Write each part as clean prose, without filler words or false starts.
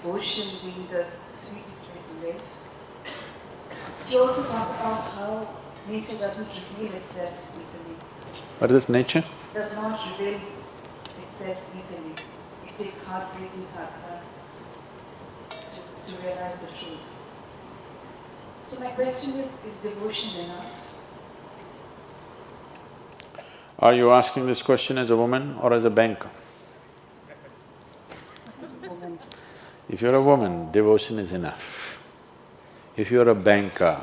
devotion being the sweetest way to live. She also talked about how nature doesn't reveal itself easily. What is nature? Does not reveal itself easily. It takes heartbreaking sadhana to realize the truth. So my question is devotion enough? Are you asking this question as a woman or as a banker? As a woman. If you're a woman, devotion is enough. If you're a banker,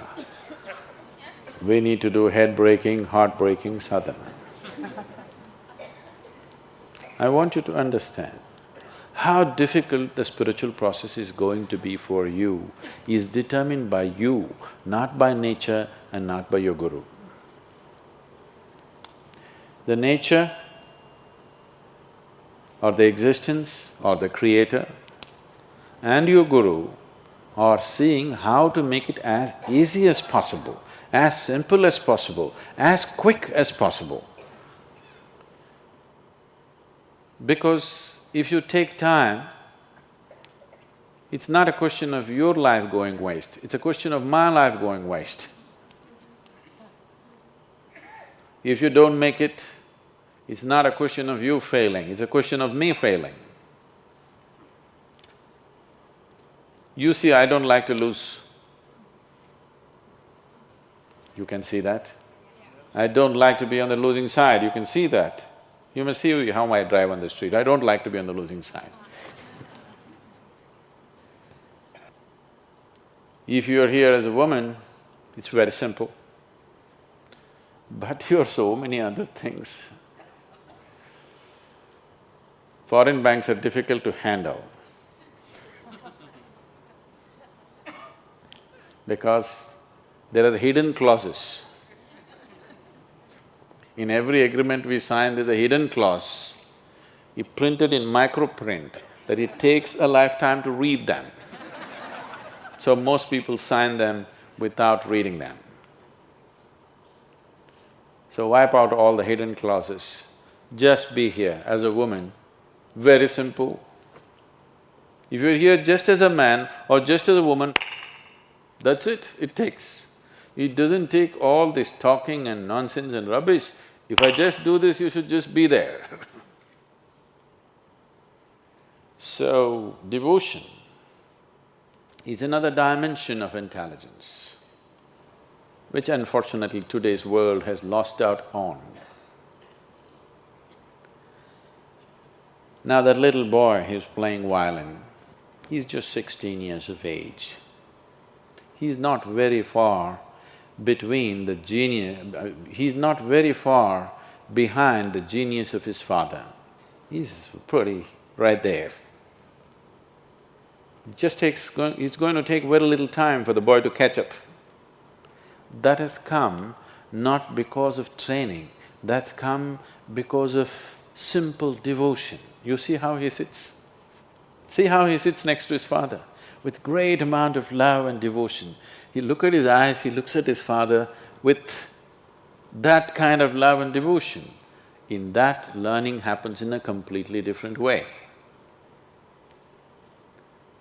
we need to do head-breaking, heart-breaking sadhana. I want you to understand, how difficult the spiritual process is going to be for you is determined by you, not by nature and not by your guru. The nature or the existence or the creator and your guru are seeing how to make it as easy as possible, as simple as possible, as quick as possible. Because if you take time, it's not a question of your life going waste, it's a question of my life going waste. If you don't make it, it's not a question of you failing, it's a question of me failing. You see, I don't like to lose. You can see that. I don't like to be on the losing side, you can see that. You must see how I drive on the street, I don't like to be on the losing side. If you're here as a woman, it's very simple. But you're so many other things. Foreign banks are difficult to handle because there are hidden clauses. In every agreement we sign, there's a hidden clause, printed in microprint, that it takes a lifetime to read them. So most people sign them without reading them. So wipe out all the hidden clauses. Just be here as a woman, very simple. If you're here just as a man or just as a woman, that's it takes. It doesn't take all this talking and nonsense and rubbish. If I just do this, you should just be there. So, devotion is another dimension of intelligence, which unfortunately today's world has lost out on. Now that little boy who's playing violin, he's just 16 years of age. He's not very far between the genius… he's not very far behind the genius of his father. He's pretty right there. It's going to take very little time for the boy to catch up. That has come not because of training, that's come because of simple devotion. You see how he sits? See how he sits next to his father, with great amount of love and devotion. He look at his eyes, he looks at his father with that kind of love and devotion. In that, learning happens in a completely different way.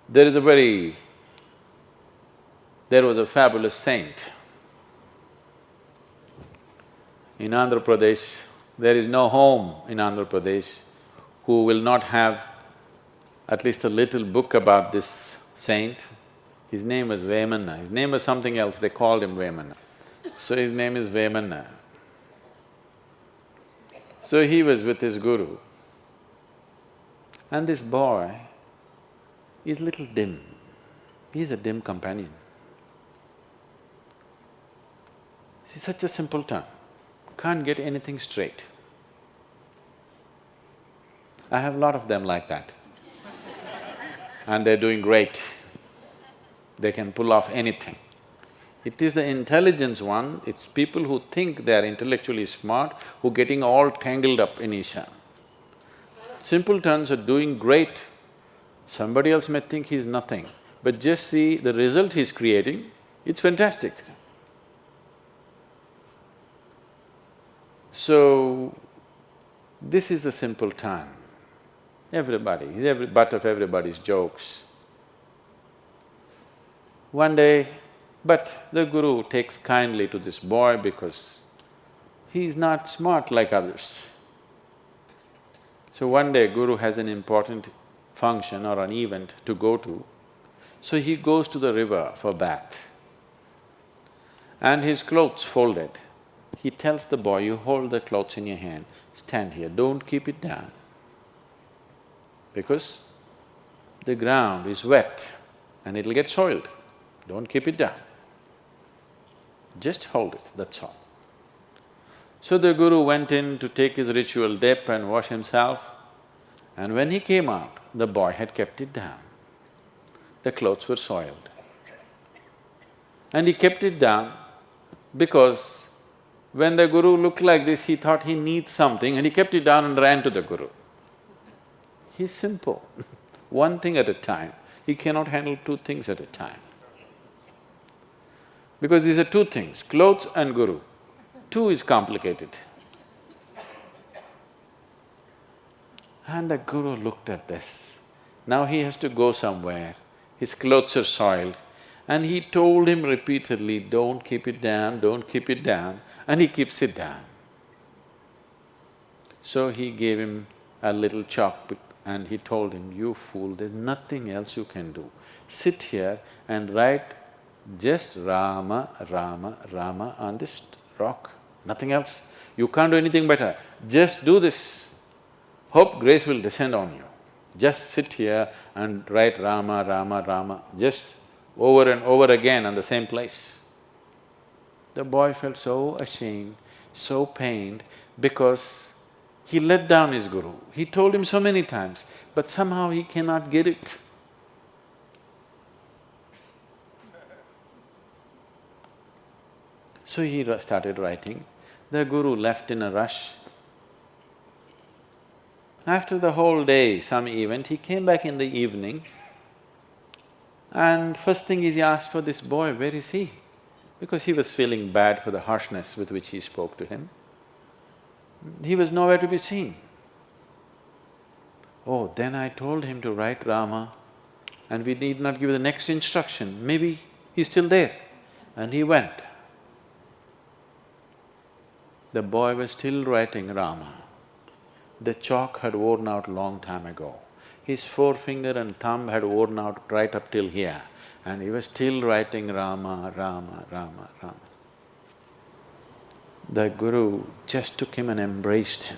There was a fabulous saint. In Andhra Pradesh, there is no home in Andhra Pradesh who will not have at least a little book about this saint. His name was Vemanna, his name was something else, they called him Vemanna. So his name is Vemanna. So he was with his guru, and this boy is little dim, he's a dim companion. He's such a simpleton, can't get anything straight. I have a lot of them like that. And they're doing great. They can pull off anything. It is the intelligence one, it's people who think they are intellectually smart who are getting all tangled up in Isha. Simpletons are doing great. Somebody else may think he's nothing, but just see the result he's creating, it's fantastic. So, this is a simple time. Everybody, he's every butt of everybody's jokes. One day, but the guru takes kindly to this boy because he is not smart like others. So one day guru has an important function or an event to go to, so he goes to the river for bath and his clothes folded. He tells the boy, you hold the clothes in your hand, stand here, don't keep it down because the ground is wet and it'll get soiled. Don't keep it down. Just hold it, that's all. So the guru went in to take his ritual dip and wash himself, and when he came out, the boy had kept it down. The clothes were soiled. And he kept it down because when the guru looked like this, he thought he needs something and he kept it down and ran to the guru. He's simple, one thing at a time. He cannot handle two things at a time. Because these are two things, clothes and guru. Two is complicated. And the guru looked at this. Now he has to go somewhere, his clothes are soiled, and he told him repeatedly, don't keep it down, don't keep it down, and he keeps it down. So he gave him a little chalk and he told him, you fool, there's nothing else you can do. Sit here and write just Rama, Rama, Rama on this rock, nothing else. You can't do anything better, just do this. Hope grace will descend on you. Just sit here and write Rama, Rama, Rama, just over and over again on the same place. The boy felt so ashamed, so pained because he let down his guru. He told him so many times, but somehow he cannot get it. So he started writing. The guru left in a rush. After the whole day, some event, he came back in the evening and first thing is he asked for this boy, where is he? Because he was feeling bad for the harshness with which he spoke to him. He was nowhere to be seen. Oh, then I told him to write Rama and we need not give the next instruction, maybe he's still there. And he went. The boy was still writing Rama. The chalk had worn out long time ago. His forefinger and thumb had worn out right up till here, and he was still writing Rama, Rama, Rama, Rama. The guru just took him and embraced him.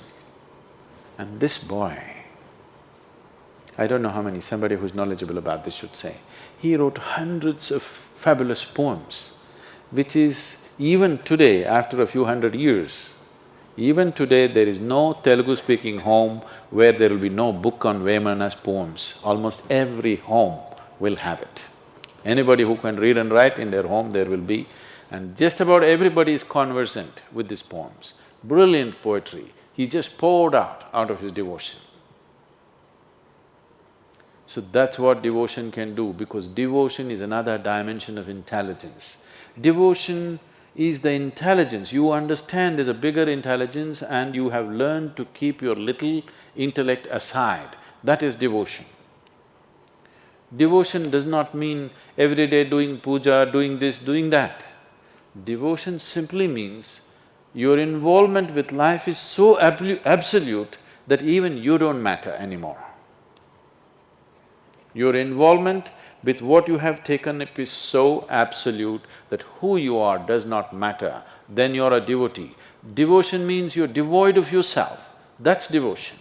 And this boy, I don't know how many, somebody who's knowledgeable about this should say, he wrote hundreds of fabulous poems, which is even today, after a few hundred years, even today there is no Telugu-speaking home where there will be no book on Vemanna's poems. Almost every home will have it. Anybody who can read and write in their home, there will be, and just about everybody is conversant with these poems. Brilliant poetry, he just poured out of his devotion. So that's what devotion can do, because devotion is another dimension of intelligence. Devotion is the intelligence, you understand there's a bigger intelligence and you have learned to keep your little intellect aside, that is devotion. Devotion does not mean every day doing puja, doing this, doing that. Devotion simply means your involvement with life is so absolute that even you don't matter anymore. Your involvement with what you have taken up is so absolute that who you are does not matter, then you're a devotee. Devotion means you're devoid of yourself, that's devotion.